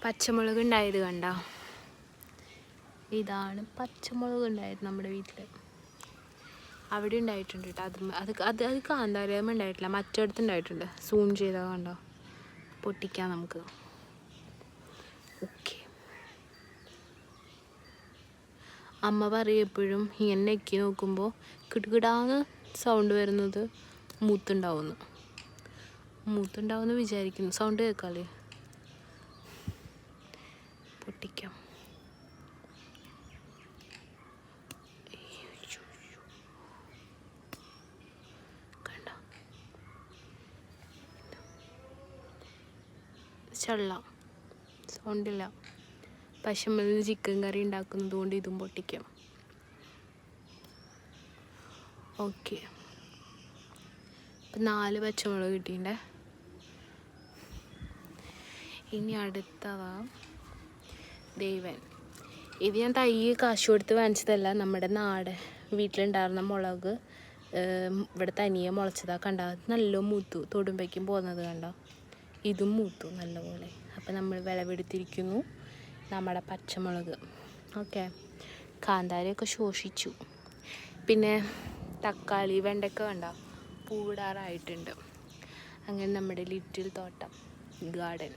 പച്ചമുളക് ഉണ്ടായത് കണ്ട, ഇതാണ് പച്ചമുളക് ഉണ്ടായത് നമ്മുടെ വീട്ടിൽ. അവിടെ ഉണ്ടായിട്ടുണ്ട് കേട്ടോ. അത് കാന്താരമ്മ ഉണ്ടായിട്ടില്ല, മറ്റടുത്ത് ഉണ്ടായിട്ടുണ്ട്. സൂം ചെയ്താൽ കണ്ടോ, പൊട്ടിക്കാം നമുക്ക്. ഓക്കെ. അമ്മ പറയും എപ്പോഴും ഇങ്ങനെ നെക്കി നോക്കുമ്പോൾ കിടുകിടാന്ന് സൗണ്ട് വരുന്നത് മൂത്തുണ്ടാവുമെന്ന് വിചാരിക്കുന്നു. സൗണ്ട് കേൾക്കാല്ലേ? പൊട്ടിക്കാം. കണ്ടോ, ചള്ള സൗണ്ടില്ല. പശുമ്പലിന് ചിക്കൻ കറി ഉണ്ടാക്കുന്നത് കൊണ്ട് ഇതും പൊട്ടിക്കാം. ഓക്കെ, ഇപ്പം 4 പച്ചമുളക് കിട്ടിയിട്ടുണ്ടേ. ഇനി അടുത്തതാ ദേവൻ. ഇത് ഞാൻ തൈ കാശ് കൊടുത്ത് വാങ്ങിച്ചതല്ല, നമ്മുടെ നാട് വീട്ടിലുണ്ടായിരുന്ന മുളക് ഇവിടെ തനിയെ മുളച്ചതാ. കണ്ട, നല്ല മൂത്തു, തൊടുമ്പയ്ക്കും പോകുന്നത് കണ്ടോ. ഇതും മൂത്തു നല്ലപോലെ. അപ്പം നമ്മൾ വിളവെടുത്തിരിക്കുന്നു നമ്മുടെ പച്ചമുളക്. ഓക്കെ, കാന്താരിയൊക്കെ ശോഷിച്ചു. പിന്നെ തക്കാളി, വെണ്ടയ്ക്ക കണ്ടോ, പൂവിടാറായിട്ടുണ്ട്. അങ്ങനെ നമ്മുടെ ലിറ്റിൽ തോട്ടം ഗാർഡൻ